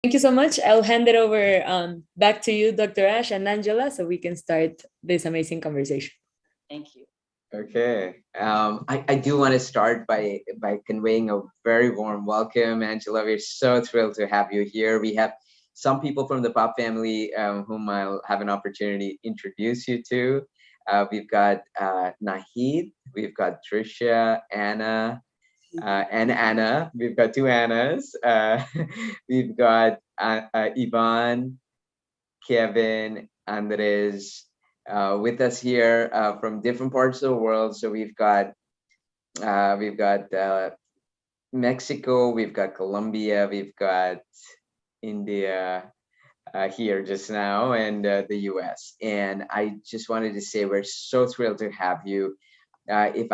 Thank you so much. I'll hand it over back to you, Dr. Ash and Angela, so we can start this amazing conversation. Thank you. Okay. I do want to start by conveying a very warm welcome, Angela. We're so thrilled to have you here. We have some people from the Pop family whom I'll have an opportunity to introduce you to. We've got Nahid, we've got Trisha, Anna, and Anna. We've got two Annas. We've got Ivan, Kevin, Andres, with us here from different parts of the world. So we've got Mexico, we've got Colombia, we've got India here just now, and the US. And I just wanted to say we're so thrilled to have you. If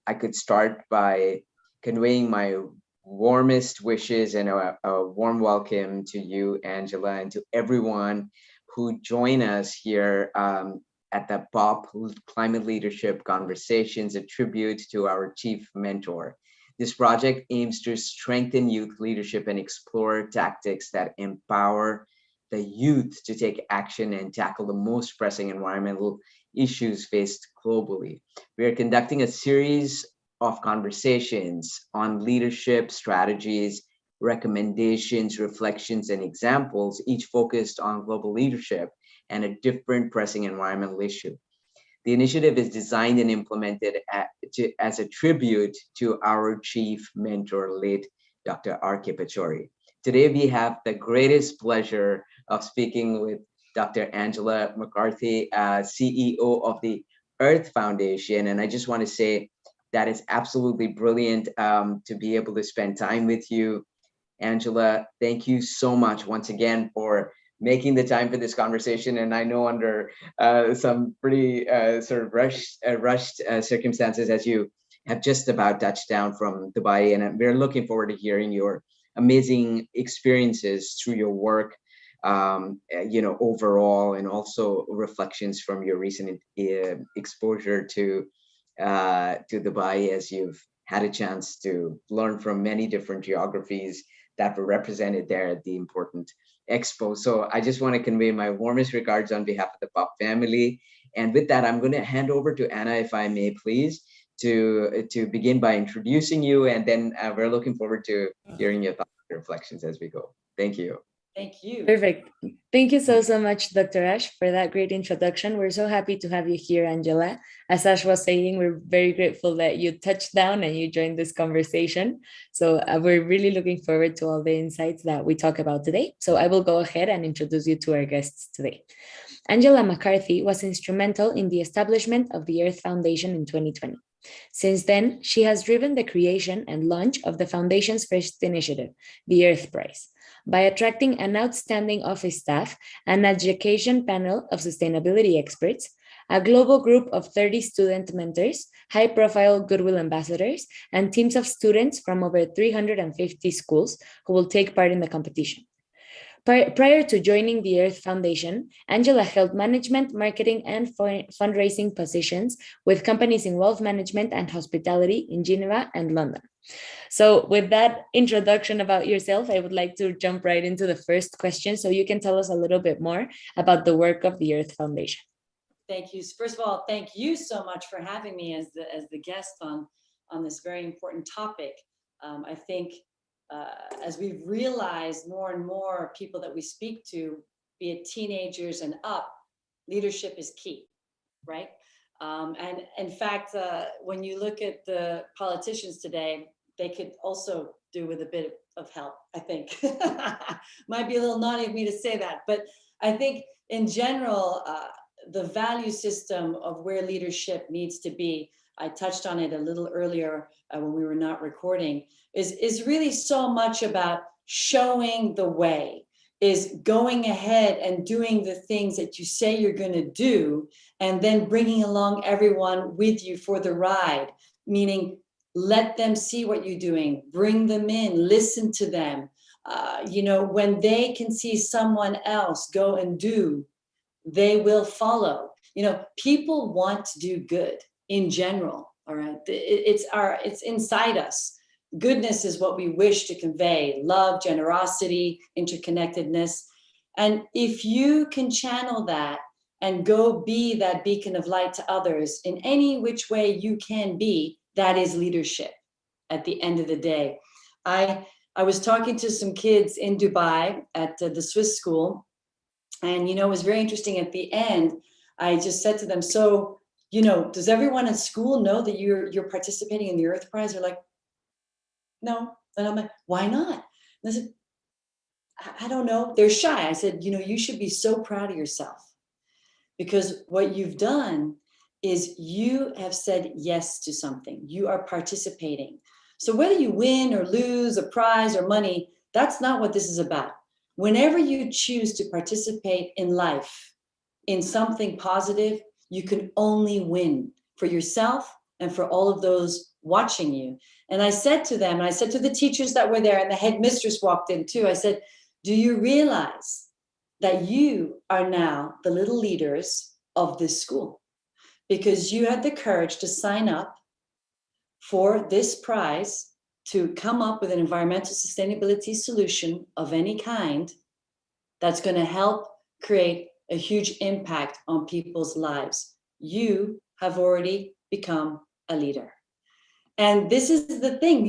I could start by conveying my warmest wishes and a warm welcome to you, Angela, and to everyone who join us here at the POP Climate Leadership Conversations, a tribute to our chief mentor. This project aims to strengthen youth leadership and explore tactics that empower the youth to take action and tackle the most pressing environmental issues faced globally. We are conducting a series of conversations on leadership strategies, recommendations, reflections, and examples, each focused on global leadership and a different pressing environmental issue. The initiative is designed and implemented as a tribute to our chief mentor, late Dr. R.K. Pachauri. Today, we have the greatest pleasure of speaking with Dr. Angela McCarthy, CEO of the Earth Foundation. And I just want to say that it's absolutely brilliant to be able to spend time with you. Angela, thank you so much once again for making the time for this conversation. And I know under some pretty sort of rushed circumstances, as you have just about touched down from Dubai. And we're looking forward to hearing your amazing experiences through your work, overall, and also reflections from your recent exposure to Dubai, as you've had a chance to learn from many different geographies that were represented there at the important expo. So I just want to convey my warmest regards on behalf of the POP family. And with that, I'm going to hand over to Anna, if I may, please, to begin by introducing you. And then we're looking forward to hearing your thoughts and reflections as we go. Thank you. Thank you. Perfect. Thank you so much, Dr. Ash, for that great introduction. We're so happy to have you here, Angela. As Ash was saying, we're very grateful that you touched down and you joined this conversation. So we're really looking forward to all the insights that we talk about today. So I will go ahead and introduce you to our guests today. Angela McCarthy was instrumental in the establishment of the Earth Foundation in 2020. Since then, she has driven the creation and launch of the Foundation's first initiative, the Earth Prize, by attracting an outstanding office staff, an education panel of sustainability experts, a global group of 30 student mentors, high-profile Goodwill ambassadors, and teams of students from over 350 schools who will take part in the competition. Prior to joining the Earth Foundation, Angela held management, marketing, and fundraising positions with companies in wealth management and hospitality in Geneva and London. So with that introduction about yourself, I would like to jump right into the first question so you can tell us a little bit more about the work of the Earth Foundation. Thank you. First of all, thank you so much for having me as the guest on this very important topic. I think as we've realized, more and more people that we speak to, be it teenagers and up, leadership is key, right? And in fact, when you look at the politicians today, they could also do with a bit of help, I think. Might be a little naughty of me to say that, but I think in general, the value system of where leadership needs to be, I touched on it a little earlier when we were not recording, is really so much about showing the way, is going ahead and doing the things that you say you're going to do, and then bringing along everyone with you for the ride, meaning let them see what you're doing, bring them in, listen to them. When they can see someone else go and do, they will follow. People want to do good in general. All right, it's inside us. goodness is what we wish to convey: love, generosity, interconnectedness. And if you can channel that and go be that beacon of light to others in any which way you can be, that is leadership at the end of the day. I was talking to some kids in Dubai at the Swiss school, and it was very interesting. At the end, I just said to them, so, does everyone at school know that you're participating in the Earth Prize? They're like, no. And I'm like, why not? And I said, I don't know. They're shy. I said, you should be so proud of yourself, because what you've done is you have said yes to something. You are participating. So whether you win or lose a prize or money, that's not what this is about. Whenever you choose to participate in life, in something positive, you can only win for yourself and for all of those watching you. And I said to them, and I said to the teachers that were there, and the headmistress walked in too, I said, do you realize that you are now the little leaders of this school? Because you had the courage to sign up for this prize, to come up with an environmental sustainability solution of any kind that's going to help create a huge impact on people's lives. You have already become a leader. And this is the thing,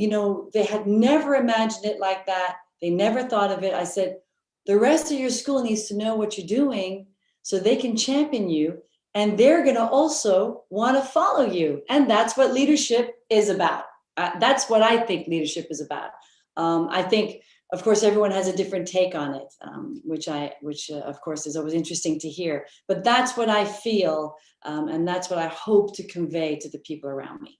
they had never imagined it like that. They never thought of it. I said, the rest of your school needs to know what you're doing so they can champion you, and they're going to also want to follow you. And that's what leadership is about. That's what I think leadership is about. I think, of course, everyone has a different take on it, which of course is always interesting to hear. But that's what I feel, and that's what I hope to convey to the people around me.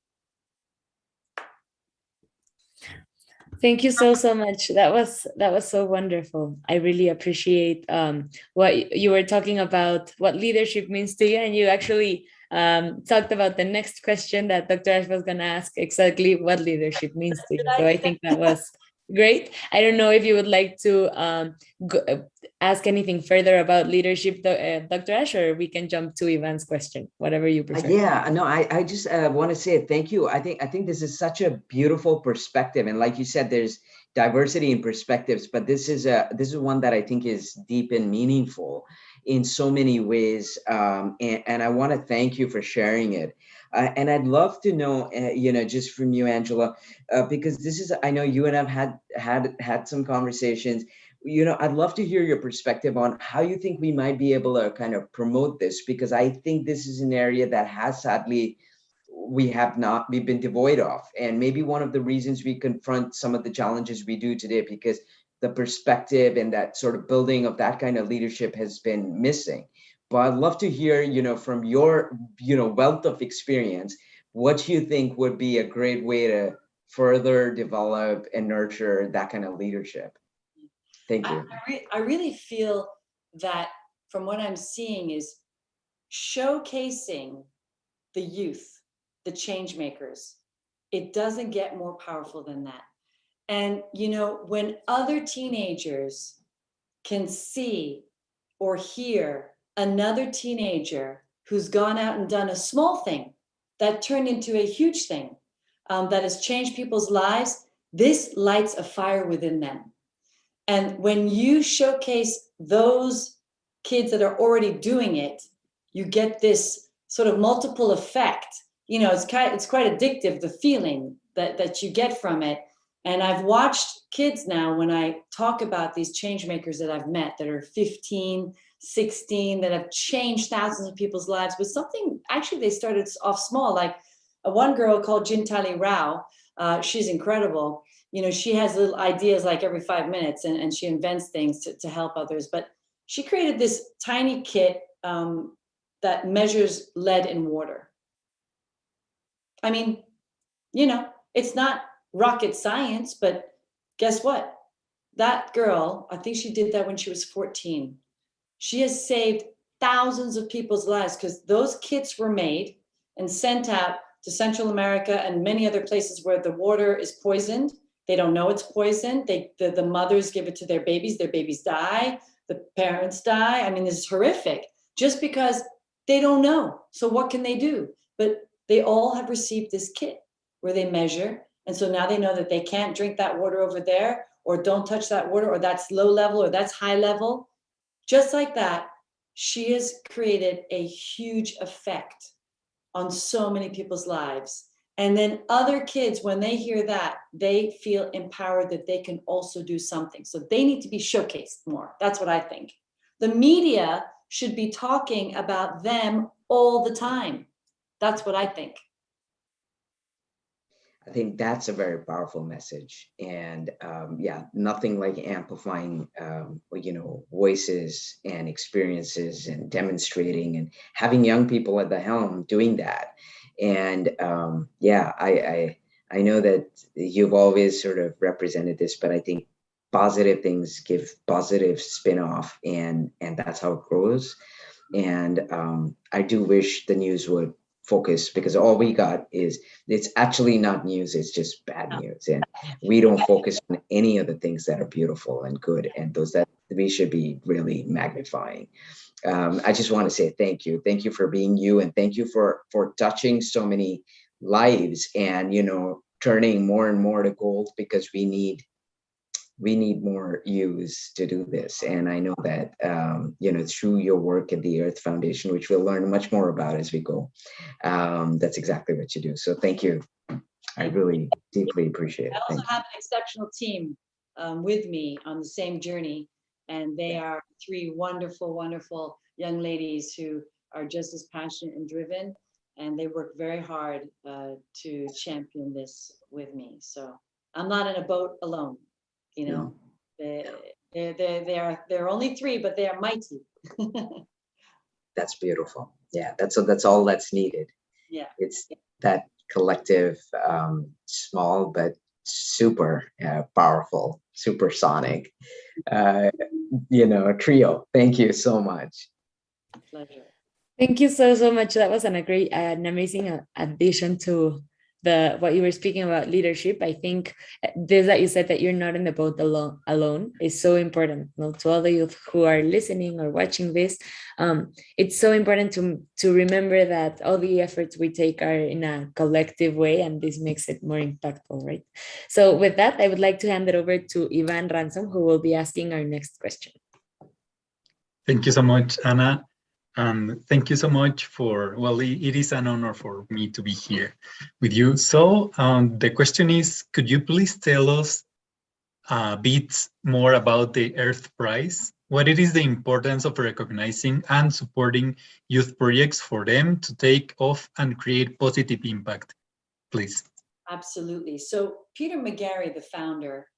Thank you so much. That was so wonderful. I really appreciate what you were talking about, what leadership means to you, and you actually talked about the next question that Dr. Ash was going to ask, exactly what leadership means to you. So I think that was great. I don't know if you would like to ask anything further about leadership, Dr. Ash, or we can jump to Ivan's question, whatever you prefer. Yeah, no, I just want to say thank you. I think this is such a beautiful perspective, and like you said, there's diversity in perspectives, but this is one that I think is deep and meaningful in so many ways, and I want to thank you for sharing it. And I'd love to know, just from you, Angela, because I know you and I've had some conversations. I'd love to hear your perspective on how you think we might be able to kind of promote this, because I think this is an area that has sadly we've been devoid of. And maybe one of the reasons we confront some of the challenges we do today, because the perspective and that sort of building of that kind of leadership has been missing. But I'd love to hear, from your, wealth of experience, what you think would be a great way to further develop and nurture that kind of leadership. Thank you. I really feel that from what I'm seeing is showcasing the youth, the change makers. It doesn't get more powerful than that. And, when other teenagers can see or hear another teenager who's gone out and done a small thing that turned into a huge thing, that has changed people's lives, this lights a fire within them. And when you showcase those kids that are already doing it, you get this sort of multiple effect. It's quite addictive, the feeling that you get from it. And I've watched kids now, when I talk about these change makers that I've met that are 15, 16, that have changed thousands of people's lives with something. Actually, they started off small, like one girl called Jintali Rao. She's incredible. She has little ideas like every 5 minutes, and she invents things to help others. But she created this tiny kit that measures lead in water. I mean, it's not rocket science, but guess what? That girl, I think she did that when she was 14. She has saved thousands of people's lives, because those kits were made and sent out to Central America and many other places where the water is poisoned. They don't know it's poison. The mothers give it to their babies die, the parents die. I mean, this is horrific, just because they don't know. So what can they do? But they all have received this kit where they measure And so now they know that they can't drink that water over there, or don't touch that water, or that's low level, or that's high level. Just like that, she has created a huge effect on so many people's lives. And then other kids, when they hear that, they feel empowered that they can also do something. So they need to be showcased more. That's what I think. The media should be talking about them all the time. That's what I think. I think that's a very powerful message, and yeah, nothing like amplifying, voices and experiences and demonstrating and having young people at the helm doing that. And yeah, I know that you've always sort of represented this, but I think positive things give positive spin-off, and that's how it grows. And I do wish the news would focus, because all we got is, it's actually not news, it's just bad news, and we don't focus on any of the things that are beautiful and good, and those that we should be really magnifying. I just want to say thank you for being you, and thank you for touching so many lives, and turning more and more to gold, because we need more yous to do this. And I know that, through your work at the Earth Foundation, which we'll learn much more about as we go, that's exactly what you do. So thank you. I really deeply appreciate it. I also Thank have an exceptional team with me on the same journey. And they are three wonderful, wonderful young ladies who are just as passionate and driven. And they work very hard to champion this with me. So I'm not in a boat alone. you. They're only three, but they are mighty. That's beautiful. Yeah, that's all that's needed. Yeah. It's that collective, small but super powerful, supersonic, trio. Thank you so much. Pleasure. Thank you so much. That was an amazing addition to what you were speaking about leadership. I think this that you said, that you're not in the boat alone is so important. To all the youth who are listening or watching this, it's so important to remember that all the efforts we take are in a collective way, and this makes it more impactful, right? So with that, I would like to hand it over to Ivan Ransom, who will be asking our next question. Thank you so much, Anna. And thank you so much it is an honor for me to be here with you. So the question is, could you please tell us a bit more about the Earth Prize? What it is the importance of recognizing and supporting youth projects for them to take off and create positive impact, please? Absolutely. So Peter McGarry, the founder,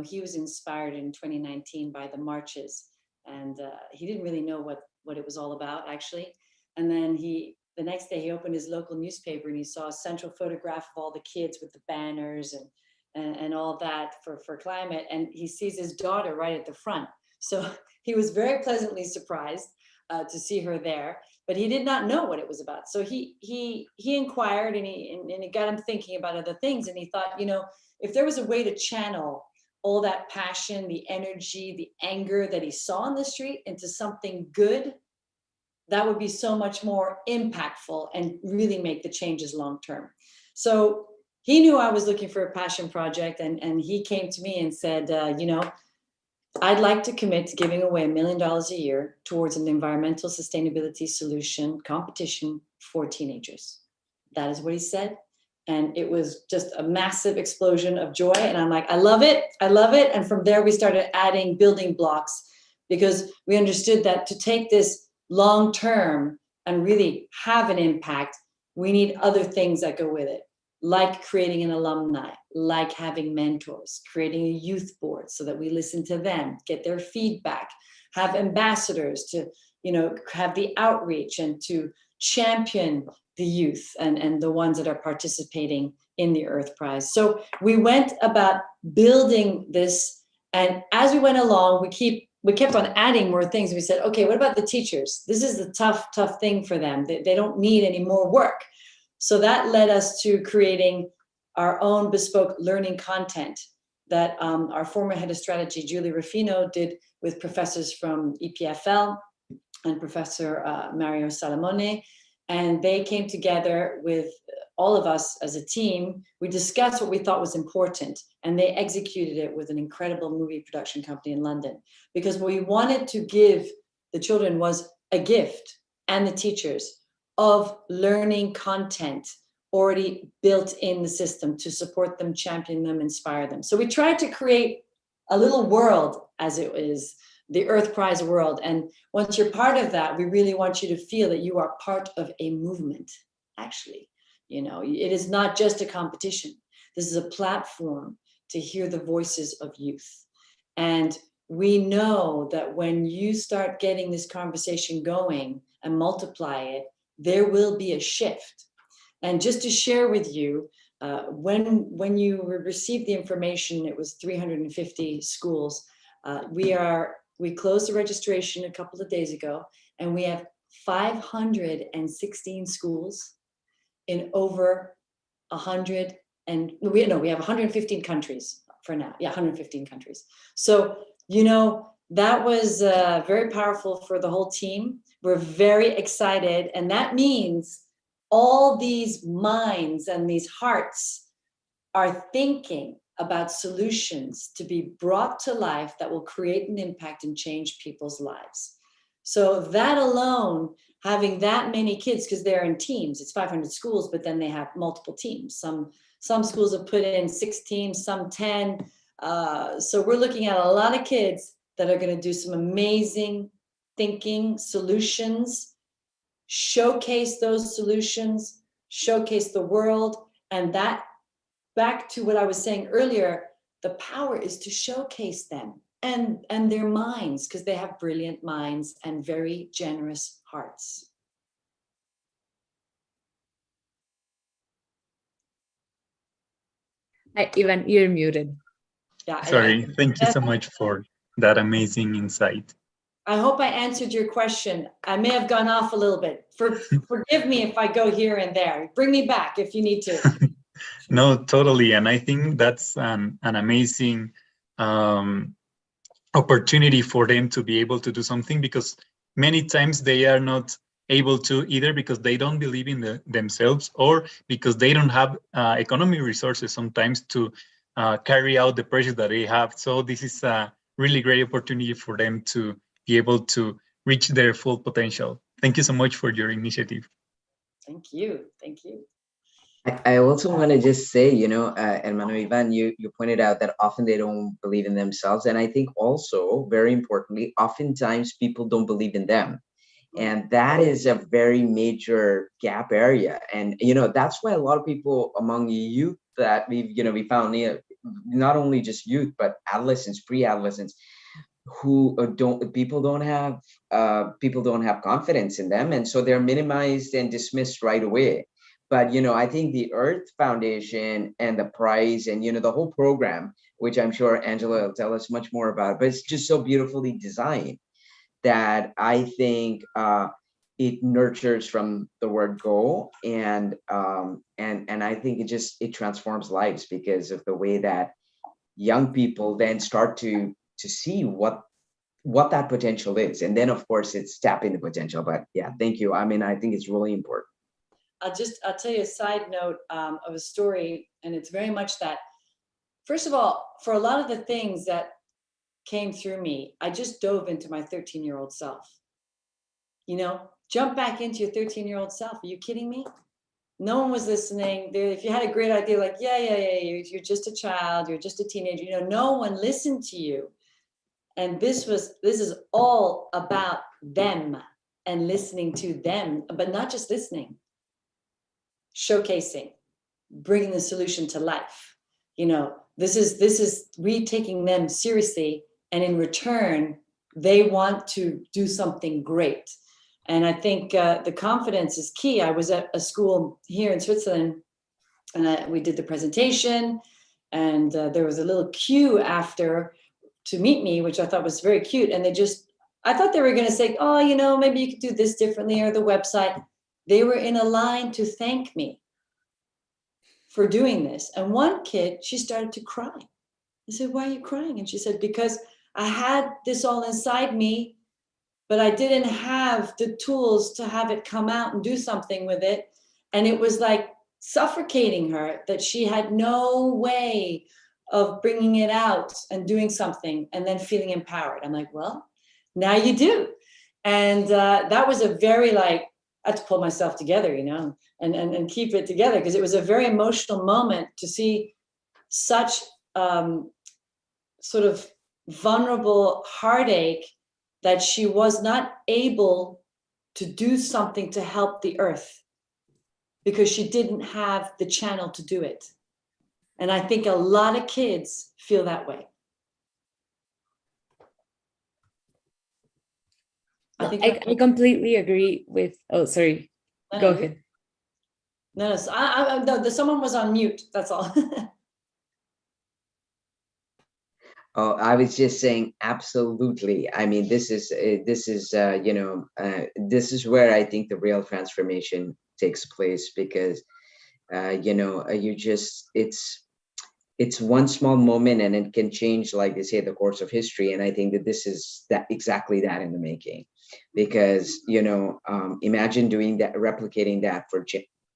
he was inspired in 2019 by the marches, and he didn't really know what it was all about, actually. And then the next day he opened his local newspaper, and he saw a central photograph of all the kids with the banners and all that for climate. And he sees his daughter right at the front. So he was very pleasantly surprised to see her there, but he did not know what it was about. So he inquired, and it got him thinking about other things. And he thought, if there was a way to channel all that passion, the energy, the anger that he saw on the street into something good, that would be so much more impactful and really make the changes long term. So he knew I was looking for a passion project, and he came to me and said, I'd like to commit to giving away $1 million a year towards an environmental sustainability solution competition for teenagers. That is what he said. And it was just a massive explosion of joy. And I'm like, I love it. I love it. And from there, we started adding building blocks, because we understood that to take this long term and really have an impact, we need other things that go with it, like creating an alumni, like having mentors, creating a youth board so that we listen to them, get their feedback, have ambassadors to, have the outreach and to champion the youth and the ones that are participating in the Earth Prize. So we went about building this, and as we went along, we kept on adding more things. We said, okay, what about the teachers? This is the tough thing for them. They don't need any more work. So that led us to creating our own bespoke learning content that our former head of strategy, Julie Ruffino, did with professors from EPFL and Professor Mario Salamone. And they came together with all of us as a team, we discussed what we thought was important, and they executed it with an incredible movie production company in London. Because what we wanted to give the children was a gift, and the teachers, of learning content already built in the system to support them, champion them, inspire them. So we tried to create a little world, as it is, the Earth Prize world. And once you're part of that, we really want you to feel that you are part of a movement, actually. You know, it is not just a competition. This is a platform to hear the voices of youth. And we know that when you start getting this conversation going and multiply it, there will be a shift. And just to share with you, when you received the information, it was 350 schools. We closed the registration a couple of days ago, and we have 516 schools in over 100, and we have 115 countries for now. Yeah, 115 countries. So, you know, that was very powerful for the whole team. We're very excited, and that means all these minds and these hearts are thinking about solutions to be brought to life that will create an impact and change people's lives. So that alone, having that many kids, because they're in teams, it's 500 schools, but then they have multiple teams. Some schools have put in 6 teams, some 10. So we're looking at a lot of kids that are going to do some amazing thinking solutions, showcase those solutions, showcase the world. And that, back to what I was saying earlier, the power is to showcase them and their minds, because they have brilliant minds and very generous hearts. Ivan, you're muted. Yeah. Sorry, thank you so much for that amazing insight. I hope I answered your question. I may have gone off a little bit. Forgive me if I go here and there. Bring me back if you need to. No, totally. And I think that's an amazing opportunity for them to be able to do something, because many times they are not able to, either because they don't believe in themselves, or because they don't have economic resources sometimes to carry out the pressure that they have. So this is a really great opportunity for them to be able to reach their full potential. Thank you so much for your initiative. Thank you. Thank you. I also want to just say, you know, and Manuel Ivan, you pointed out that often they don't believe in themselves. And I think also, very importantly, oftentimes people don't believe in them. And that is a very major gap area. And, you know, that's why a lot of people among youth that we found, not only just youth, but adolescents, pre-adolescents, who people don't have confidence in them. And so they're minimized and dismissed right away. But, you know, I think the Earth Foundation and the prize and, you know, the whole program, which I'm sure Angela will tell us much more about, but it's just so beautifully designed that I think it nurtures from the word go. And I think it transforms lives because of the way that young people then start to see what that potential is. And then, of course, it's tapping the potential. But yeah, thank you. I mean, I think it's really important. I'll tell you a side note of a story, and it's very much that, first of all, for a lot of the things that came through me, I just dove into my 13-year-old self. You know, jump back into your 13-year-old self. Are you kidding me? No one was listening. If you had a great idea, like, yeah, you're just a child, you're just a teenager, you know, no one listened to you. And this is all about them and listening to them, but not just listening. Showcasing, bringing the solution to life. You know, this is we taking them seriously, and in return, they want to do something great. And I think the confidence is key. I was at a school here in Switzerland, and we did the presentation, and there was a little queue after to meet me, which I thought was very cute. And I thought they were going to say, oh, you know, maybe you could do this differently, or the website. They were in a line to thank me for doing this. And one kid, she started to cry. I said, why are you crying? And she said, because I had this all inside me, but I didn't have the tools to have it come out and do something with it. And it was like suffocating her, that she had no way of bringing it out and doing something and then feeling empowered. I'm like, well, now you do. And that was a very I had to pull myself together, and keep it together, because it was a very emotional moment to see such sort of vulnerable heartache, that she was not able to do something to help the earth because she didn't have the channel to do it. And I think a lot of kids feel that way. I completely agree with, oh, sorry, go ahead. No, someone was on mute, that's all. Oh, I was just saying, absolutely. I mean, this is where I think the real transformation takes place, because it's one small moment and it can change, like they say, the course of history. And I think that this is exactly that in the making, because imagine doing that, replicating that for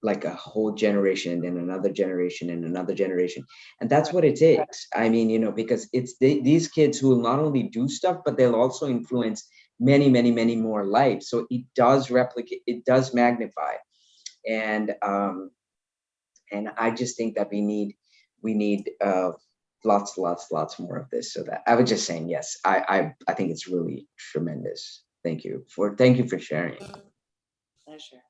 like a whole generation and another generation and another generation. And that's what it takes. I mean, because it's these kids who will not only do stuff, but they'll also influence many, many, many more lives. So it does replicate, it does magnify. And I just think that we need lots more of this. So that I was just saying, yes, I think it's really tremendous. Thank you for sharing. Pleasure.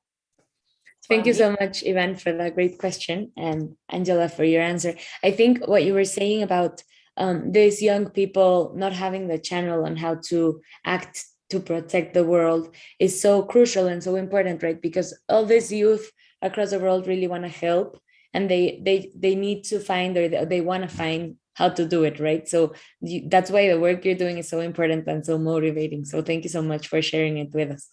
Thank you so much, Ivan, for that great question, and Angela for your answer. I think what you were saying about these young people not having the channel on how to act to protect the world is so crucial and so important, right? Because all these youth across the world really want to help, and they need to find, or they want to find how to do it, right? So that's why the work you're doing is so important and so motivating. So thank you so much for sharing it with us.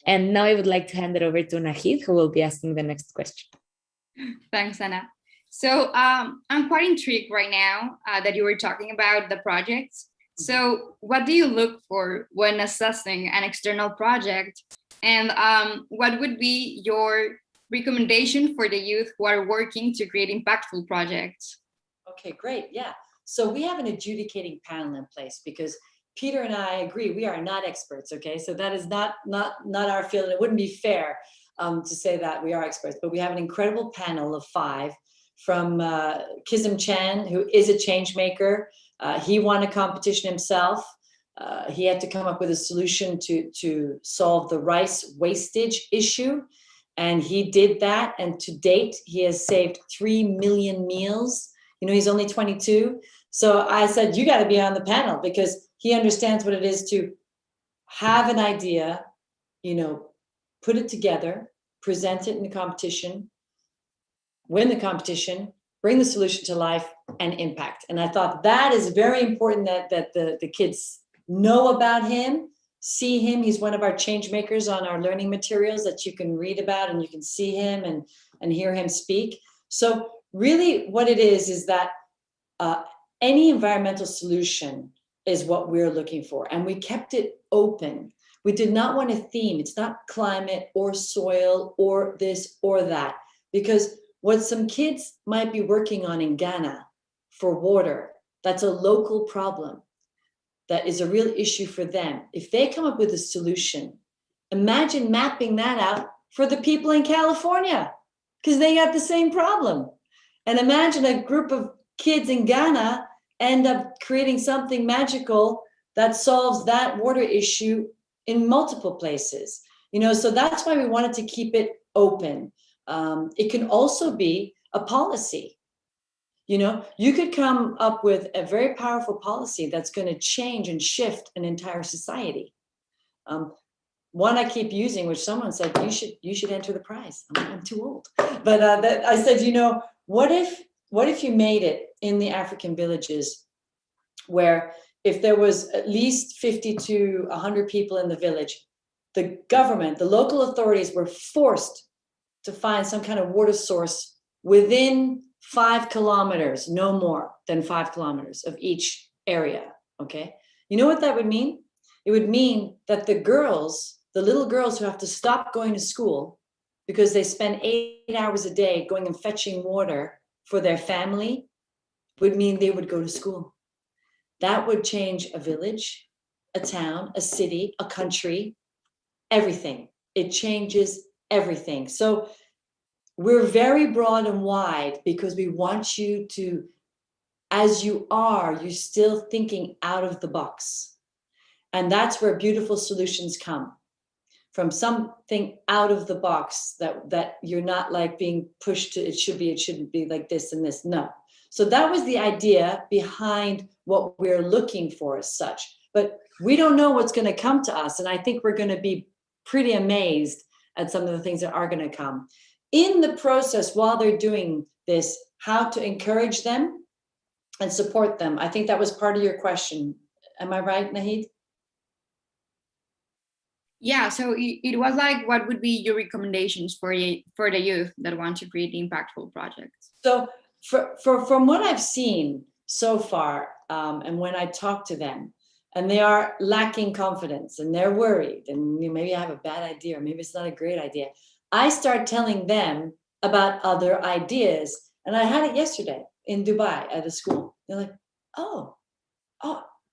And now I would like to hand it over to Nahid, who will be asking the next question. Thanks, Anna. So I'm quite intrigued right now that you were talking about the projects. So what do you look for when assessing an external project? And what would be your recommendation for the youth who are working to create impactful projects? Okay, great. Yeah. So we have an adjudicating panel in place, because Peter and I agree we are not experts. Okay, so that is not our field. And it wouldn't be fair to say that we are experts, but we have an incredible panel of 5 from Kism Chan, who is a change maker. He won a competition himself. He had to come up with a solution to solve the rice wastage issue. And he did that. And to date, he has saved 3 million meals. He's only 22. So I said, you got to be on the panel, because he understands what it is to have an idea, put it together, present it in the competition, win the competition, bring the solution to life, and impact. And I thought that is very important, that the kids know about him, see him. He's one of our change makers on our learning materials that you can read about, and you can see him and hear him speak. So really what it is that any environmental solution is what we're looking for. And we kept it open. We did not want a theme. It's not climate or soil or this or that, because what some kids might be working on in Ghana for water, that's a local problem. That is a real issue for them. If they come up with a solution, imagine mapping that out for the people in California, because they got the same problem. And imagine a group of kids in Ghana end up creating something magical that solves that water issue in multiple places. So that's why we wanted to keep it open. It can also be a policy. You could come up with a very powerful policy that's going to change and shift an entire society. One I keep using, which someone said, you should enter the prize. I'm too old. But I said, what if you made it in the African villages, where if there was at least 50 to 100 people in the village, the government, the local authorities were forced to find some kind of water source within 5 kilometers, no more than 5 kilometers of each area, okay? You know what that would mean? It would mean that the little girls who have to stop going to school because they spend 8 hours a day going and fetching water for their family, would mean they would go to school. That would change a village, a town, a city, a country, everything. It changes everything. So we're very broad and wide because we want you to, as you are, you're still thinking out of the box. And that's where beautiful solutions come from, something out of the box that you're not like being pushed to, it shouldn't be like this and this. No. So that was the idea behind what we're looking for as such. But we don't know what's going to come to us. And I think we're going to be pretty amazed at some of the things that are going to come. In the process, while they're doing this, how to encourage them and support them. I think that was part of your question. Am I right, Nahid? Yeah, so it was like, what would be your recommendations for the youth that want to create impactful projects? So from what I've seen so far, and when I talk to them, and they are lacking confidence and they're worried, and maybe I have a bad idea, or maybe it's not a great idea, I start telling them about other ideas. And I had it yesterday in Dubai at a school. They're like, oh,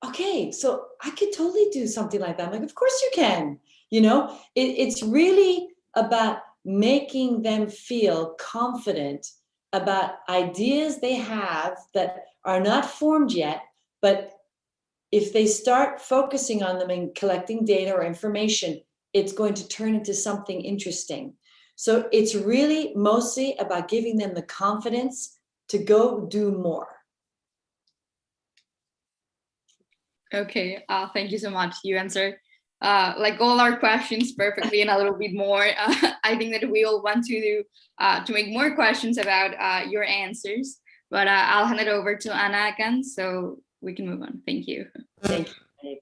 okay, so I could totally do something like that. I'm like, of course you can. You know, it's really about making them feel confident about ideas they have that are not formed yet, but if they start focusing on them and collecting data or information, it's going to turn into something interesting. So it's really mostly about giving them the confidence to go do more. Okay, thank you so much. You answered like all our questions perfectly and a little bit more. I think that we all want to make more questions about your answers, but I'll hand it over to Anna again so we can move on. Thank you. Thank you.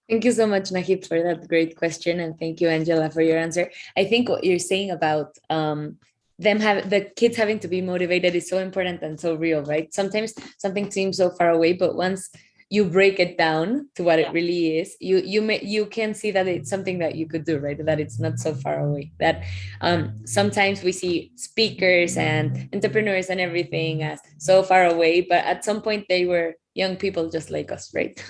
Thank you so much, Nahid, for that great question. And thank you, Angela, for your answer. I think what you're saying about the kids having to be motivated is so important and so real, right? Sometimes something seems so far away, but once you break it down to what it really is, you can see that it's something that you could do, right? That it's not so far away. That sometimes we see speakers and entrepreneurs and everything as so far away, but at some point they were young people just like us, right?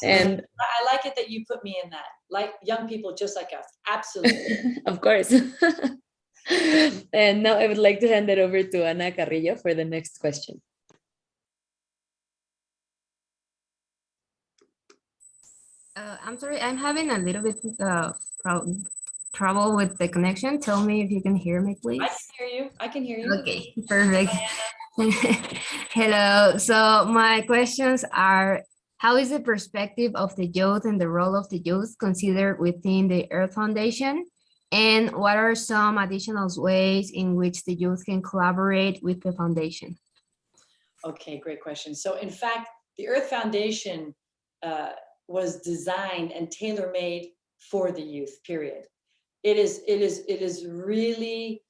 And I like it that you put me in that, like young people just like us. Absolutely. Of course. And now I would like to hand it over to Ana Carrillo for the next question. I'm sorry, I'm having a little bit trouble with the connection. Tell me if you can hear me, please. I can hear you. I can hear you. Okay, perfect. Hello. So my questions are, how is the perspective of the youth and the role of the youth considered within the Earth Foundation? And what are some additional ways in which the youth can collaborate with the foundation? Okay, great question. So in fact, the Earth Foundation was designed and tailor-made for the youth, period. It is really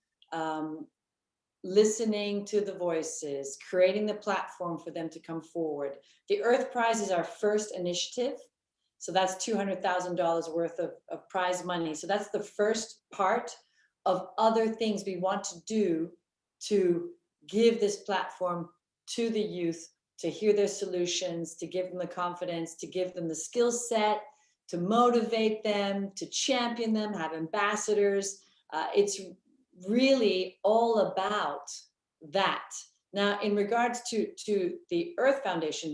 listening to the voices, creating the platform for them to come forward. The Earth Prize is our first initiative. So that's $200,000 worth of prize money. So that's the first part of other things we want to do to give this platform to the youth, to hear their solutions, to give them the confidence, to give them the skill set, to motivate them, to champion them, have ambassadors. It's really all about that. Now, in regards to the Earth Foundation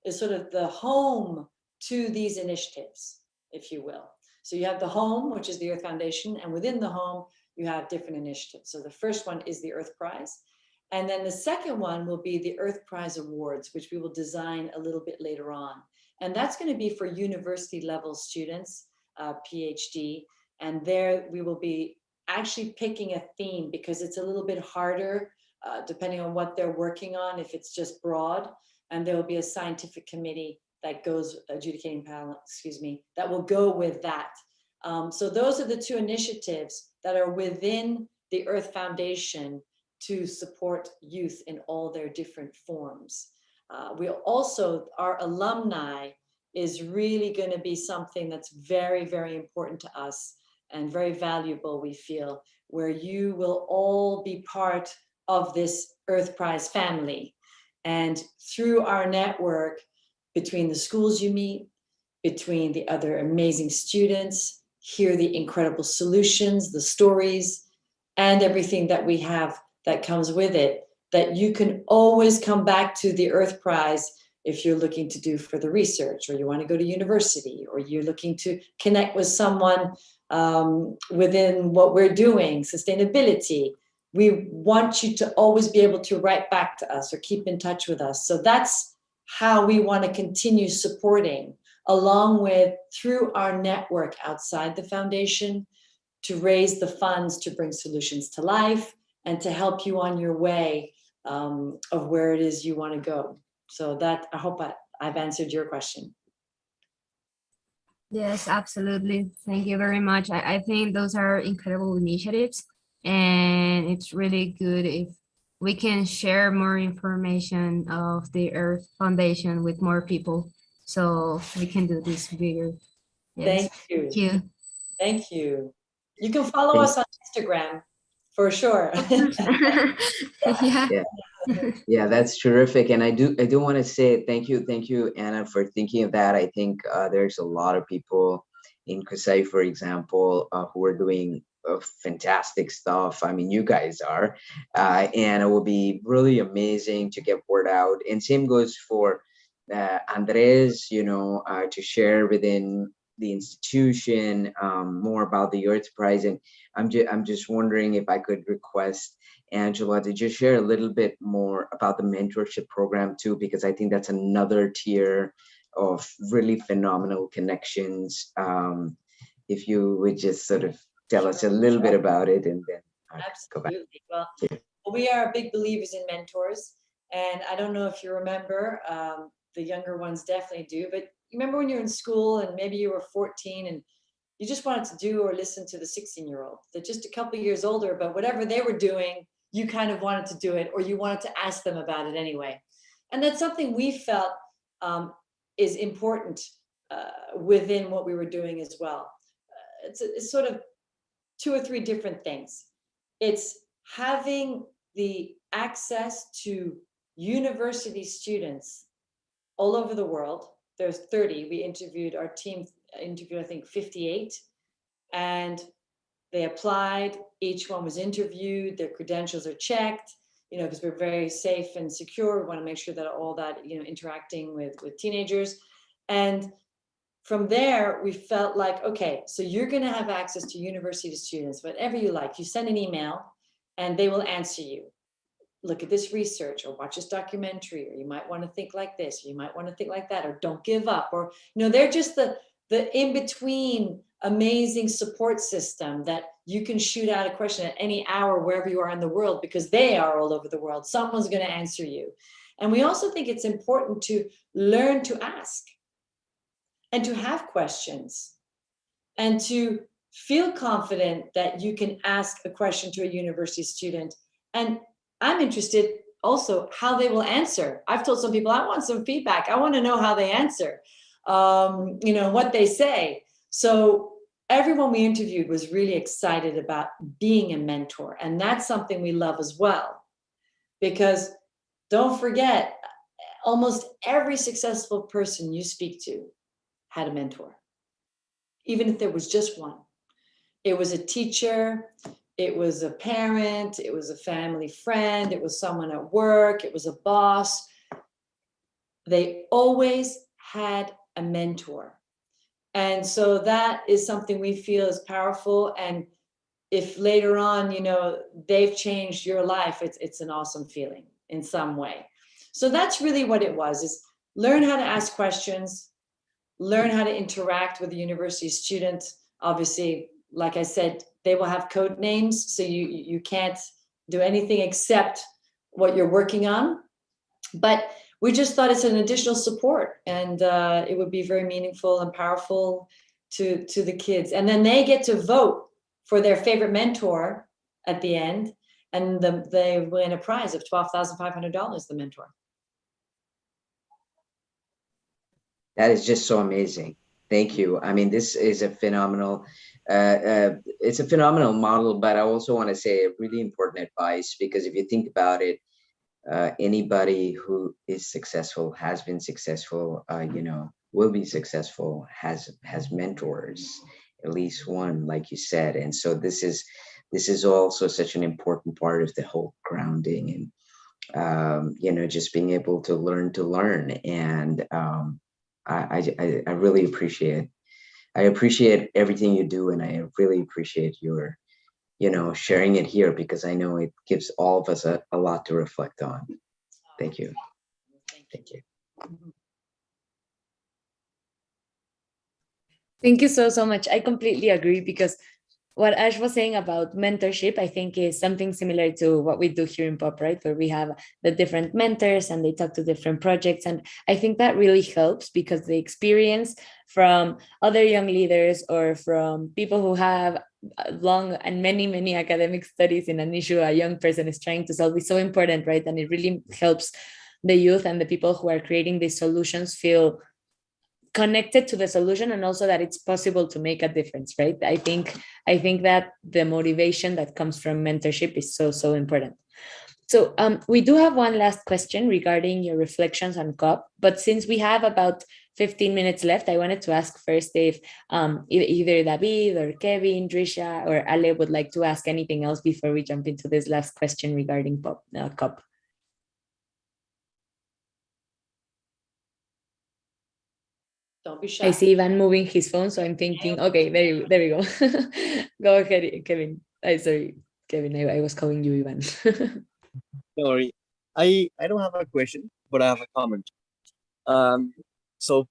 is sort of the home to these initiatives, if you will. So you have the home, which is the Earth Foundation, and within the home, you have different initiatives. So the first one is the Earth Prize. And then the second one will be the Earth Prize Awards, which we will design a little bit later on. And that's going to be for university level students, PhD. And there we will be actually picking a theme because it's a little bit harder depending on what they're working on, if it's just broad. And there will be a scientific committee that goes, adjudicating panel, that will go with that. So those are the two initiatives that are within the Earth Foundation to support youth in all their different forms. We also, our alumni is really going to be something that's very, very important to us. and very valuable, we feel, where you will all be part of this Earth Prize family. And through our network, between the schools you meet, between the other amazing students, hear the incredible solutions, the stories, and everything that we have that comes with it, that you can always come back to the Earth Prize if you're looking to do further research, or you want to go to university, or you're looking to connect with someone within what we're doing, sustainability. We want you to always be able to write back to us or keep in touch with us. So that's how we want to continue supporting, along with through our network outside the foundation, to raise the funds to bring solutions to life and to help you on your way of where it is you want to go. So that, I hope I've answered your question. Yes, absolutely. Thank you very much. I think those are incredible initiatives, and it's really good if we can share more information of the Earth Foundation with more people, so we can do this bigger. Yes. Thank you. Thank you. Thank you. You can follow us on Instagram for sure. Yeah. Yeah, that's terrific. And I do want to say thank you, Anna, for thinking of that. I think there's a lot of people in Kusai, for example, who are doing fantastic stuff. I mean, you guys are, and it will be really amazing to get word out. And same goes for Andres, to share within the institution more about the Earth Prize. And I'm just wondering if I could request Angela to just share a little bit more about the mentorship program too, because I think that's another tier of really phenomenal connections. If you would just sort of tell us a little bit about it, and then go back. Absolutely. Well, we are big believers in mentors, and I don't know if you remember, the younger ones definitely do, but you remember when you were in school and maybe you were 14 and you just wanted to do or listen to the 16-year-old, they're just a couple of years older, but whatever they were doing, you kind of wanted to do it, or you wanted to ask them about it anyway. And that's something we felt is important within what we were doing as well. It's sort of 2 or 3 different things. It's having the access to university students all over the world. There's 30. Our team interviewed, I think, 58. And they applied, each one was interviewed, their credentials are checked, because we're very safe and secure. We want to make sure that all that, interacting with teenagers. And from there, we felt like, okay, so you're going to have access to university students, whatever you like. You send an email and they will answer you. Look at this research, or watch this documentary, or you might want to think like this, or you might want to think like that, or don't give up, or, they're just the in-between amazing support system that you can shoot out a question at any hour, wherever you are in the world, because they are all over the world. Someone's going to answer you. And we also think it's important to learn to ask and to have questions and to feel confident that you can ask a question to a university student. And I'm interested also how they will answer. I've told some people, I want some feedback. I want to know how they answer, what they say. So everyone we interviewed was really excited about being a mentor. And that's something we love as well. Because don't forget, almost every successful person you speak to had a mentor, even if there was just one. It was a teacher, it was a parent, it was a family friend, it was someone at work, it was a boss. They always had a mentor. And so that is something we feel is powerful. And if later on, they've changed your life, it's an awesome feeling in some way. So that's really what it was, is learn how to ask questions, learn how to interact with the university student. Obviously, like I said, they will have code names, so you can't do anything except what you're working on. But we just thought it's an additional support, and it would be very meaningful and powerful to the kids. And then they get to vote for their favorite mentor at the end, and they win a prize of $12,500, the mentor. That is just so amazing. Thank you. I mean, this is a phenomenal, it's a phenomenal model, but I also want to say a really important advice, because if you think about it, anybody who is successful, has been successful, will be successful, has mentors, at least one, like you said. And so this is also such an important part of the whole grounding, and just being able to learn. And I really appreciate everything you do, and I really appreciate your sharing it here, because I know it gives all of us a lot to reflect on. Thank you. Thank you. Thank you so much. I completely agree, because what Ash was saying about mentorship, I think is something similar to what we do here in Pop, right? Where we have the different mentors and they talk to different projects. And I think that really helps, because the experience from other young leaders or from people who have long and many academic studies in an issue a young person is trying to solve is so important, right? And it really helps the youth and the people who are creating these solutions feel connected to the solution, and also that it's possible to make a difference, right? I think that the motivation that comes from mentorship is so important. So we do have one last question regarding your reflections on COP, but since we have about 15 minutes left, I wanted to ask first if either David or Kevin, Drisha, or Ale would like to ask anything else before we jump into this last question regarding COP. Don't be shy. I see Ivan moving his phone, so I'm thinking, okay, there we go. Go ahead, Kevin. Sorry, Kevin, I was calling you Ivan. Sorry, I don't have a question, but I have a comment. So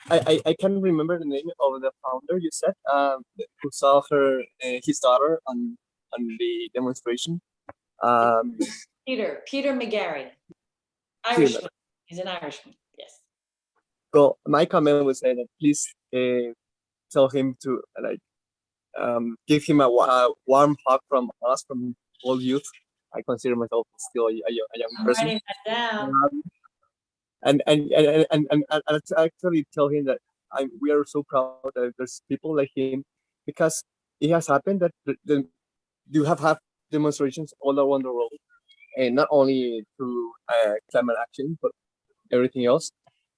I can't remember the name of the founder you said, who saw his daughter on the demonstration. Peter McGarry, Irishman. He's an Irishman. Yes. So my comment was say that please tell him to give him a warm hug from us, from all youth. I consider myself still a young I'm person. writing that down. And actually tell him that we are so proud that there's people like him, because it has happened that you have demonstrations all around the world, and not only through climate action, but everything else.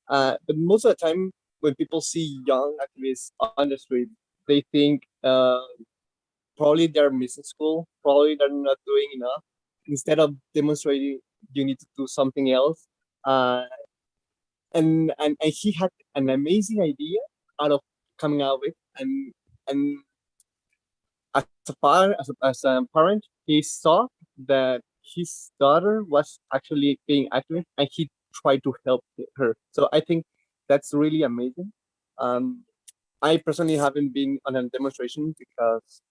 But most of the time, when people see young activists on the street, they think probably they're missing school, probably they're not doing enough. Instead of demonstrating, you need to do something else. And he had an amazing idea out of coming out with, and as a parent, he saw that his daughter was actually being active, and he tried to help her. So I think that's really amazing. I personally haven't been on a demonstration because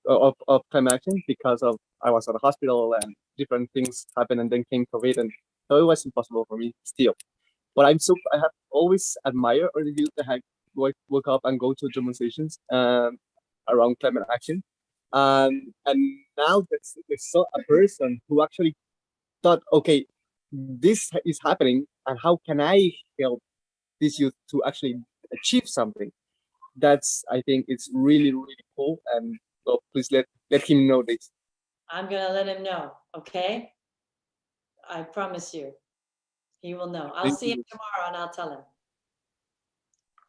of climate action, because of I was at a hospital and different things happened, and then came COVID, and so it was impossible for me still. But I have always admired all the youth that have woke up and go to demonstrations around climate action. And now there's so a person who actually thought, okay, this is happening, and how can I help this youth to actually achieve something? That's, I think it's really cool, and so please let him know this. I'm gonna let him know. Okay. I promise you, he will know. I'll see him tomorrow, and I'll tell him.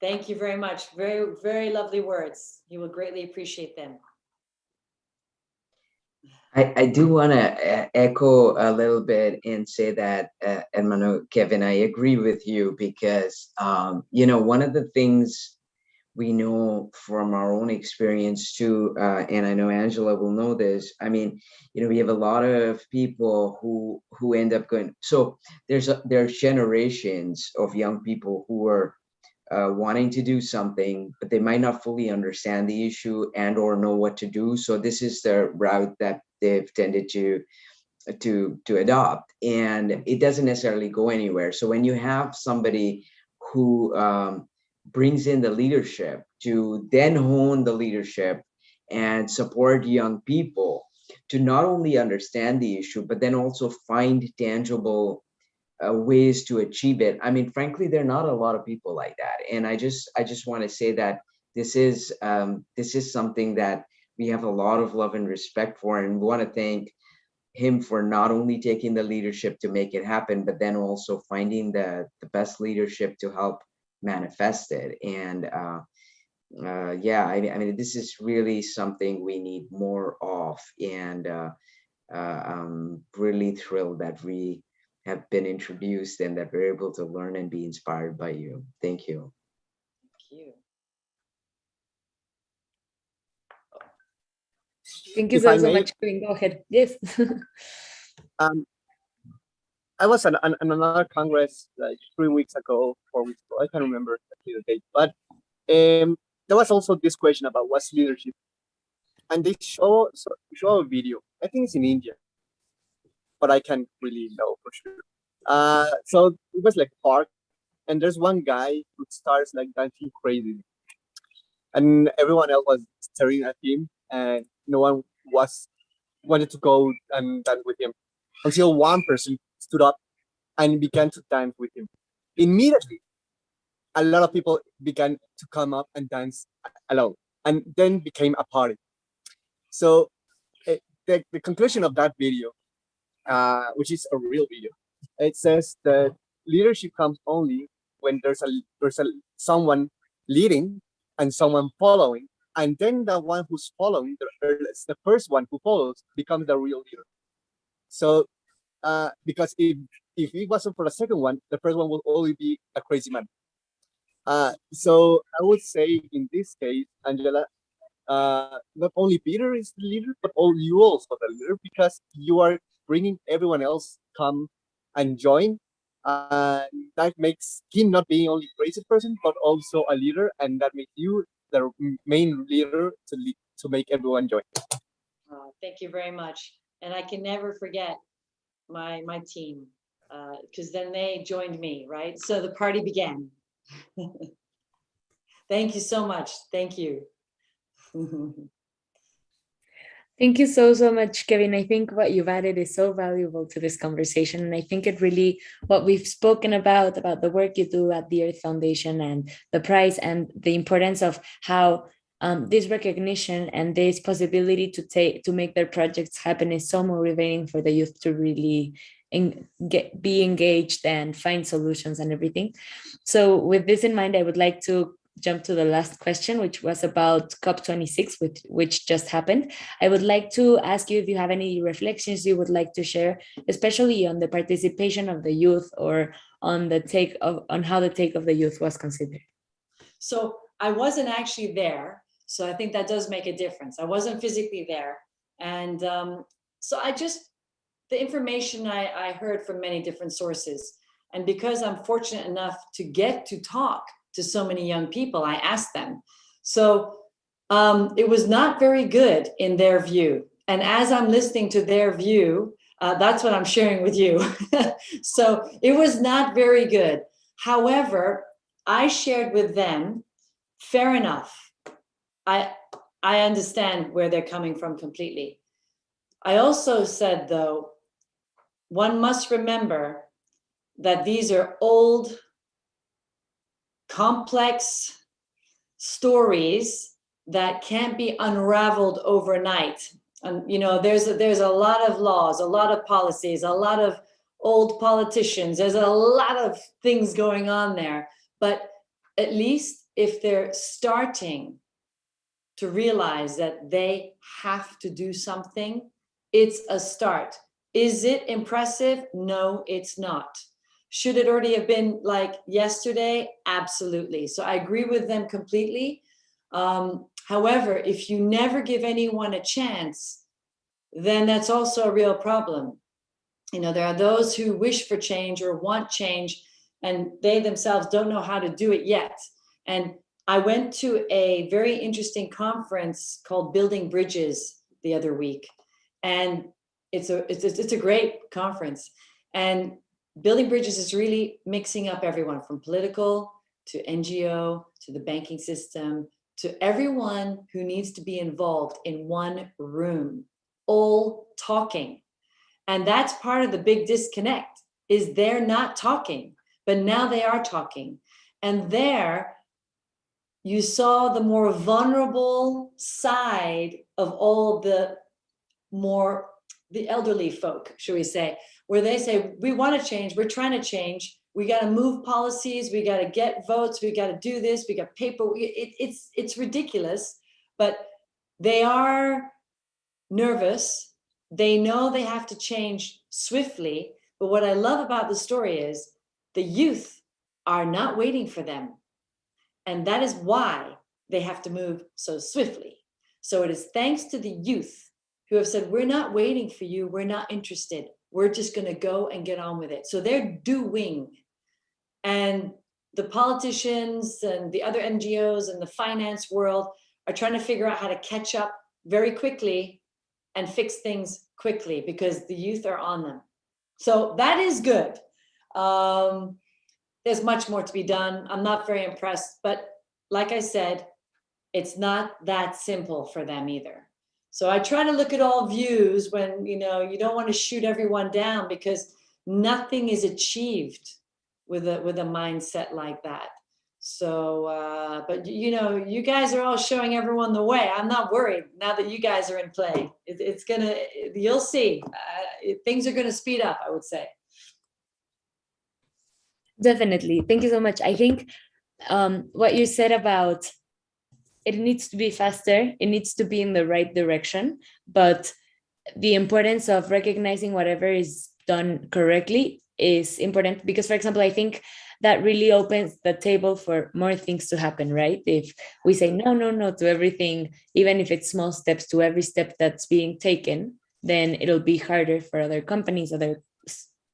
Thank you very much. Very lovely words. He will greatly appreciate them. I do want to echo a little bit and say that, hermano Kevin, I agree with you, because, one of the things we know from our own experience too, and I know Angela will know this. I mean, we have a lot of people who end up going. So there's generations of young people who are wanting to do something, but they might not fully understand the issue and or know what to do. So this is the route that they've tended to adopt, and it doesn't necessarily go anywhere. So when you have somebody who brings in the leadership to then hone the leadership and support young people to not only understand the issue, but then also find tangible ways to achieve it. I mean, frankly, there are not a lot of people like that. And I just want to say that this is something that we have a lot of love and respect for, and we want to thank him for not only taking the leadership to make it happen, but then also finding the best leadership to help manifest it. And yeah, I mean, this is really something we need more of. And I'm really thrilled that we have been introduced and that we're able to learn and be inspired by you. Thank you. Thank you. Thank you If I so may, much, Kevin. Go ahead. Yes. um, I was on another Congress like 3 weeks ago, 4 weeks ago. I can't remember exactly the date, but there was also this question about what's leadership, and they show a video. I think it's in India, but I can't really know for sure. So it was like a park, and there's one guy who starts like dancing crazy, and everyone else was staring at him, and no one was wanted to go and dance with him until one person stood up and began to dance with him. Immediately, a lot of people began to come up and dance alone, and then became a party. So the conclusion of that video, which is a real video, it says that leadership comes only when there's a someone leading and someone following, and then the one who's following, the first one who follows, becomes the real leader. So because if it wasn't for the second one, the first one will only be a crazy man. So I would say in this case, Angela, not only Peter is the leader, but all you also the leader, because you are bringing everyone else come and join. That makes him not being only a crazy person, but also a leader, and that makes you the main leader to lead, to make everyone join. Thank you very much. And I can never forget my team, because then they joined me, right? So the party began. Thank you so much. Thank you. Thank you so much, Kevin. I think what you've added is so valuable to this conversation. And I think it really, what we've spoken about the work you do at the Earth Foundation and the prize and the importance of how this recognition and this possibility to make their projects happen is so motivating for the youth to really be engaged and find solutions and everything. So with this in mind, I would like to jump to the last question, which was about COP26, which just happened. I would like to ask you if you have any reflections you would like to share, especially on the participation of the youth or on how the take of the youth was considered. So I wasn't actually there. So I think that does make a difference. I wasn't physically there. And so the information I heard from many different sources. And because I'm fortunate enough to get to talk to so many young people, I asked them. So it was not very good in their view. And as I'm listening to their view, that's what I'm sharing with you. So it was not very good. However, I shared with them, fair enough. I understand where they're coming from completely. I also said, though, one must remember that these are old, complex stories that can't be unraveled overnight. And there's a lot of laws, a lot of policies, a lot of old politicians. There's a lot of things going on there. But at least if they're starting to realize that they have to do something, it's a start. Is it impressive? No, it's not. Should it already have been like yesterday? Absolutely. So I agree with them completely. However, if you never give anyone a chance, then that's also a real problem. There are those who wish for change or want change, and they themselves don't know how to do it yet. And I went to a very interesting conference called Building Bridges the other week, and it's a great conference. And Building Bridges is really mixing up everyone from political to NGO to the banking system to everyone who needs to be involved in one room, all talking. And that's part of the big disconnect. is they're not talking, but now they are talking. And there you saw the more vulnerable side of all the elderly folk, should we say, where they say, we want to change, we're trying to change, we got to move policies, we got to get votes, we got to do this, we got paper. It's ridiculous, but they are nervous. They know they have to change swiftly. But what I love about the story is the youth are not waiting for them. And that is why they have to move so swiftly. So it is thanks to the youth who have said, we're not waiting for you, we're not interested, we're just going to go and get on with it. So they're doing. And the politicians and the other NGOs and the finance world are trying to figure out how to catch up very quickly and fix things quickly because the youth are on them. So that is good. There's much more to be done. I'm not very impressed, but like I said, it's not that simple for them either. So I try to look at all views when, you don't want to shoot everyone down because nothing is achieved with a mindset like that. So, but you guys are all showing everyone the way. I'm not worried now that you guys are in play. You'll see, things are gonna speed up, I would say. Definitely. Thank you so much. I think what you said about it needs to be faster, it needs to be in the right direction, but the importance of recognizing whatever is done correctly is important because, for example, I think that really opens the table for more things to happen, right? If we say no to everything, even if it's small steps to every step that's being taken, then it'll be harder for other companies, other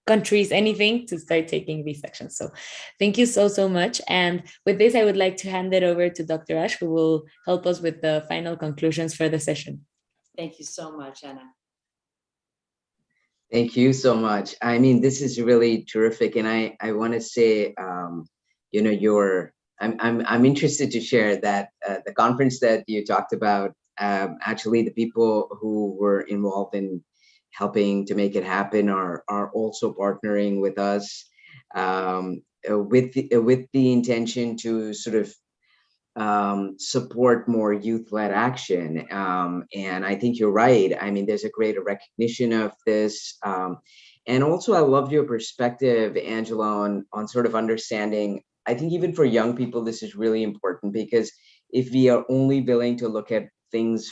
countries, anything to start taking these actions. So thank you so much. And with this, I would like to hand it over to Dr. Ash, who will help us with the final conclusions for the session. Thank you so much, Anna. Thank you so much. I mean, this is really terrific. And I want to say, I'm interested to share that the conference that you talked about, actually the people who were involved in helping to make it happen are also partnering with us with the intention to sort of support more youth-led action. And I think you're right. I mean, there's a greater recognition of this. And also, I loved your perspective, Angela, on sort of understanding. I think even for young people, this is really important because if we are only willing to look at things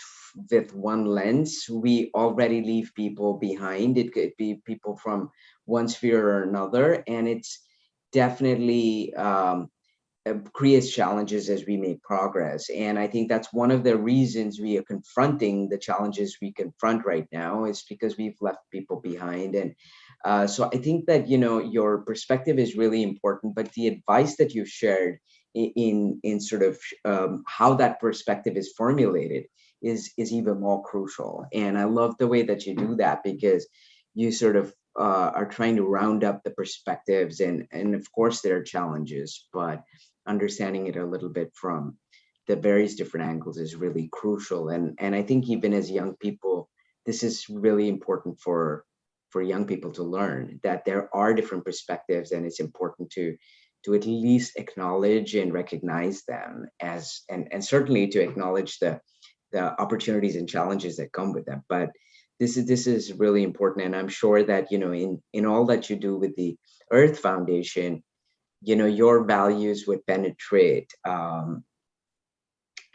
with one lens, we already leave people behind. It could be people from one sphere or another. And it's definitely creates challenges as we make progress. And I think that's one of the reasons we are confronting the challenges we confront right now is because we've left people behind. And so I think that, your perspective is really important, but the advice that you've shared in sort of how that perspective is formulated is even more crucial. And I love the way that you do that because you sort of are trying to round up the perspectives and of course there are challenges, but understanding it a little bit from the various different angles is really crucial. And I think even as young people, this is really important for young people to learn that there are different perspectives, and it's important to at least acknowledge and recognize them as and certainly to acknowledge the opportunities and challenges that come with them. But this is really important, and I'm sure that in all that you do with the Earth Foundation, your values would penetrate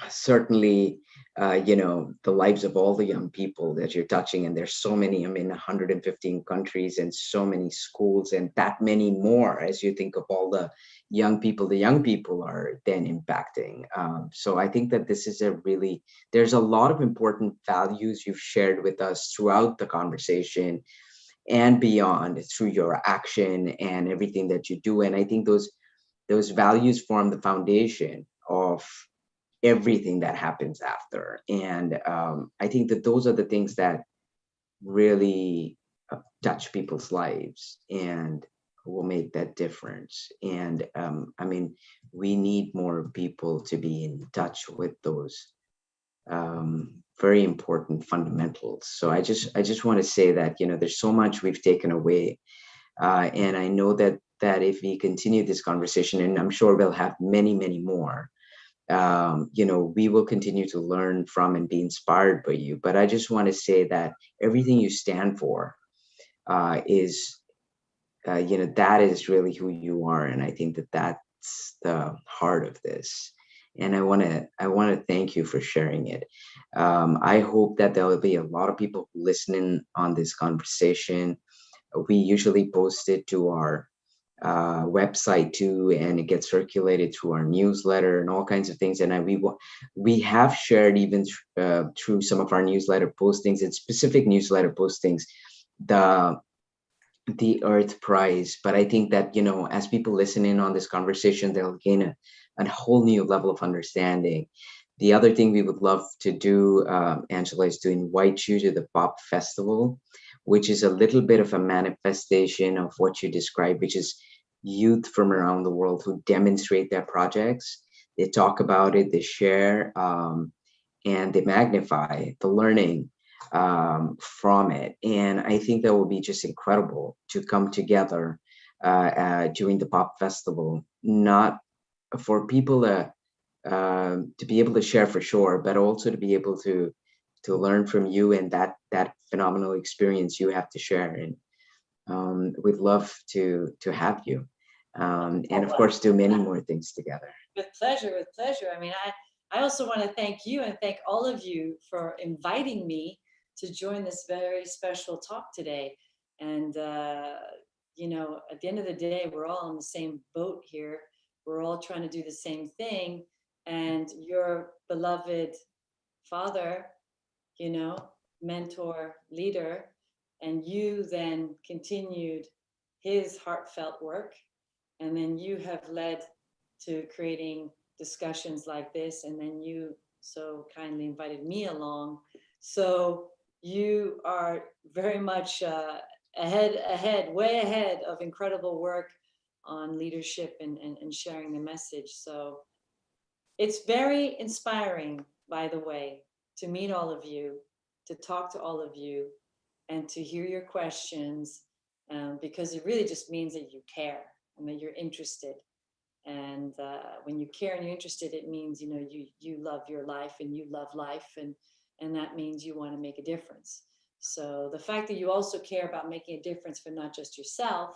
certainly the lives of all the young people that you're touching. And there's so many, 115 countries and so many schools and that many more as you think of all the young people are then impacting. So I think that this is there's a lot of important values you've shared with us throughout the conversation and beyond through your action and everything that you do. And I think those values form the foundation of everything that happens after. And I think that those are the things that really touch people's lives and will make that difference. And we need more people to be in touch with those very important fundamentals. So I just want to say that there's so much we've taken away And I know that if we continue this conversation, and I'm sure we'll have many, many more, we will continue to learn from and be inspired by you. But I just want to say that everything you stand for is, that is really who you are. And I think that that's the heart of this. And I want to thank you for sharing it. I hope that there will be a lot of people listening on this conversation. We usually post it to our website too, and it gets circulated through our newsletter and all kinds of things. And we have shared even through some of our newsletter postings and specific newsletter postings the Earth Prize. But I think that as people listen in on this conversation, they'll gain a whole new level of understanding. The other thing we would love to do, Angela, is to invite you to the Pop Festival, which is a little bit of a manifestation of what you described, which is youth from around the world who demonstrate their projects. They talk about it, they share, and they magnify the learning from it. And I think that will be just incredible to come together during the Pop Festival, not for people to be able to share for sure, but also to be able to learn from you and that phenomenal experience you have to share. And we'd love to have you, and of course do many more things together. With pleasure, with pleasure. I mean, I also want to thank you and thank all of you for inviting me to join this very special talk today. And at the end of the day, we're all on the same boat here. We're all trying to do the same thing. And your beloved father, mentor, leader, and you then continued his heartfelt work. And then you have led to creating discussions like this. And then you so kindly invited me along. So you are very much way ahead of incredible work on leadership and sharing the message. So it's very inspiring, by the way, to meet all of you, to talk to all of you, and to hear your questions, because it really just means that you care and that you're interested. And when you care and you're interested, it means you love your life and you love life, and that means you want to make a difference. So the fact that you also care about making a difference for not just yourself,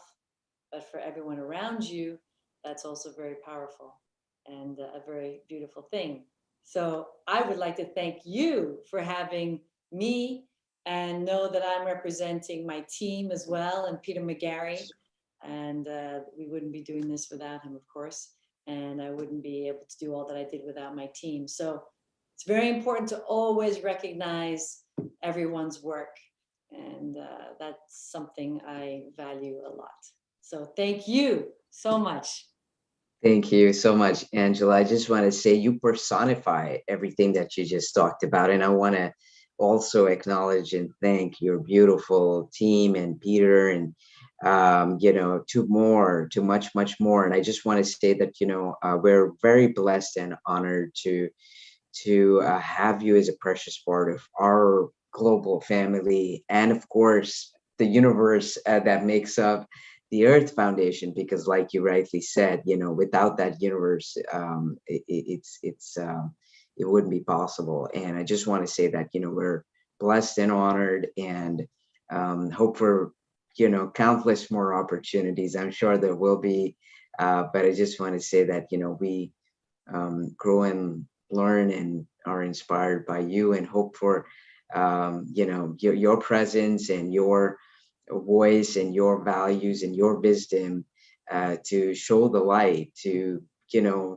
but for everyone around you, that's also very powerful and a very beautiful thing. So I would like to thank you for having me, and know that I'm representing my team as well, and Peter McGarry. And we wouldn't be doing this without him, of course. And I wouldn't be able to do all that I did without my team. So it's very important to always recognize everyone's work. And that's something I value a lot. So thank you so much. Thank you so much, Angela. I just want to say you personify everything that you just talked about. And I want to also acknowledge and thank your beautiful team and Peter and, to much more. And I just want to say that, we're very blessed and honored to have you as a precious part of our global family. And of course, the universe that makes up the Earth Foundation, because like you rightly said, without that universe, it wouldn't be possible. And I just want to say that, we're blessed and honored, and hope for, countless more opportunities. I'm sure there will be, but I just want to say that, we grow and learn and are inspired by you, and hope for, your presence and your voice and your values and your wisdom to show the light to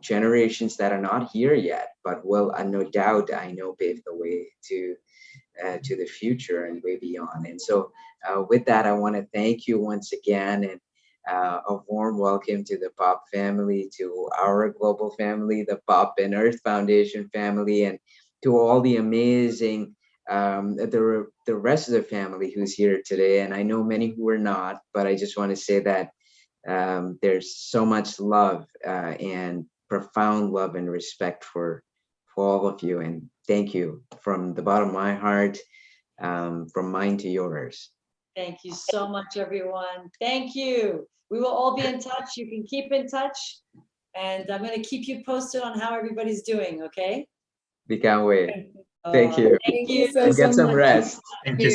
generations that are not here yet, but will no doubt, I know, pave the way to the future and way beyond. And so with that, I want to thank you once again, and a warm welcome to the Pop family, to our global family, the Pop and Earth Foundation family, and to all the amazing the rest of the family who's here today. And I know many who are not, but I just want to say that there's so much love and profound love and respect for all of you. And thank you from the bottom of my heart, from mine to yours. Thank you so much, everyone. Thank you. We will all be in touch. You can keep in touch. And I'm going to keep you posted on how everybody's doing, okay? We can't wait. Thank you. Thank Thank you you. so, And get so some much. rest. Thank you